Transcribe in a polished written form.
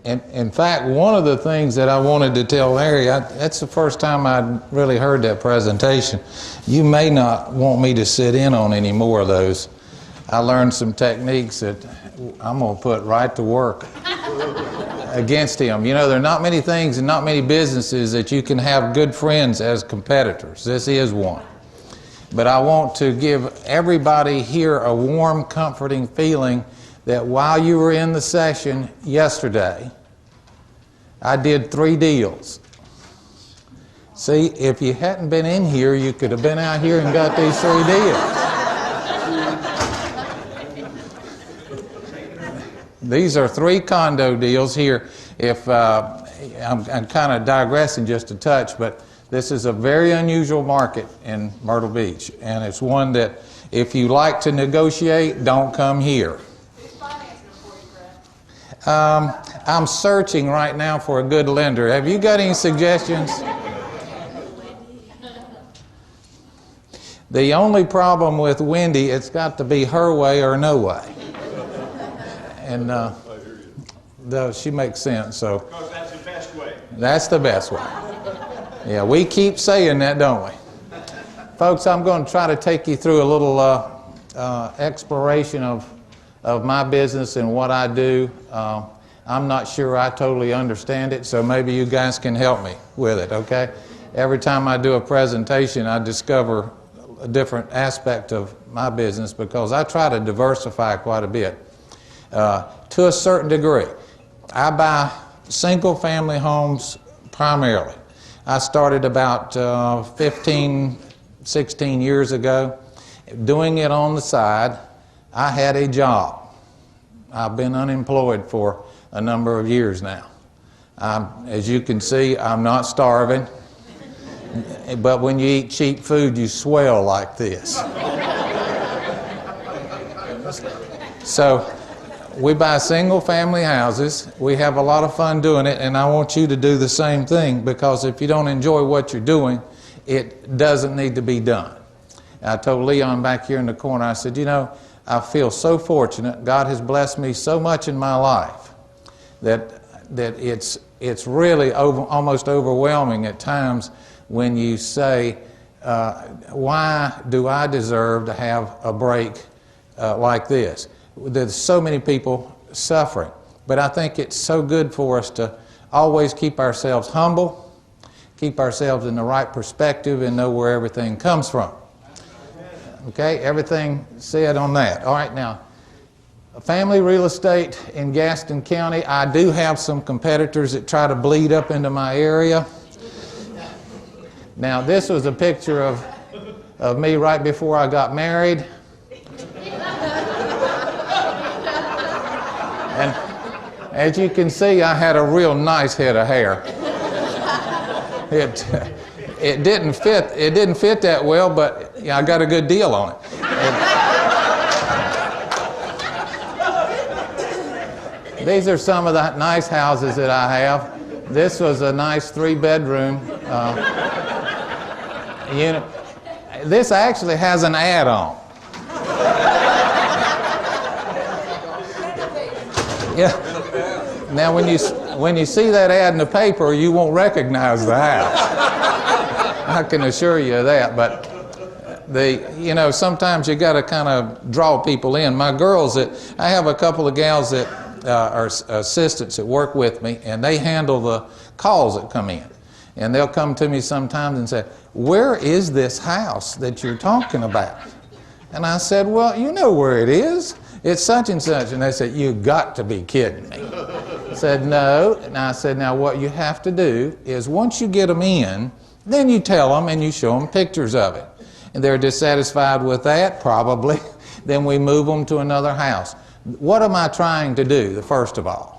In fact, one of the things that I wanted to tell Larry, that's the first time I'd really heard that presentation. You may not want me to sit in on any more of those. I learned some techniques that I'm going to put right to work against him. You know, there are not many things and not many businesses that you can have good friends as competitors. This is one. But I want to give everybody here a warm, comforting feeling that while you were in the session yesterday, I did 3 deals. See, if you hadn't been in here, you could have been out here and got these 3 deals. These are 3 condo deals here. If I'm kind of digressing just a touch, but this is a very unusual market in Myrtle Beach, and it's one that if you like to negotiate, don't come here. I'm searching right now for a good lender. Have you got any suggestions? The only problem with Wendy, it's got to be her way or no way. And she makes sense. So because that's the best way. That's the best way. Yeah, we keep saying that, don't we? Folks, I'm going to try to take you through a little exploration of my business and what I do. I'm not sure I totally understand it, so maybe you guys can help me with it, okay? Every time I do a presentation, I discover a different aspect of my business because I try to diversify quite a bit. To a certain degree, I buy single-family homes primarily. I started about 15, 16 years ago doing it on the side. I had a job. I've been unemployed for a number of years now. As you can see, I'm not starving, but when you eat cheap food, you swell like this. So we buy single family houses. We have a lot of fun doing it, and I want you to do the same thing because if you don't enjoy what you're doing, it doesn't need to be done. I told Leon back here in the corner, I said, you know, I feel so fortunate. God has blessed me so much in my life that it's really almost overwhelming at times when you say, why do I deserve to have a break like this? There's so many people suffering. But I think it's so good for us to always keep ourselves humble, keep ourselves in the right perspective, and know where everything comes from. Okay, everything said on that. All right, now, family real estate in Gaston County, I do have some competitors that try to bleed up into my area. Now, this was a picture of me right before I got married. And as you can see, I had a real nice head of hair. It didn't fit that well, but I got a good deal on it. These are some of the nice houses that I have. This was a nice 3-bedroom unit. This actually has an ad on. Yeah. Now, when you see that ad in the paper, you won't recognize the house. I can assure you of that. But sometimes you got to kind of draw people in. My girls, I have a couple of gals that are assistants that work with me, and they handle the calls that come in. And they'll come to me sometimes and say, "Where is this house that you're talking about?" And I said, "Well, you know where it is. It's such and such." And they said, "You got to be kidding me." I said, "No." And I said, "Now what you have to do is once you get them in, then you tell them and you show them pictures of it. And they're dissatisfied with that, probably. Then we move them to another house." What am I trying to do, first of all?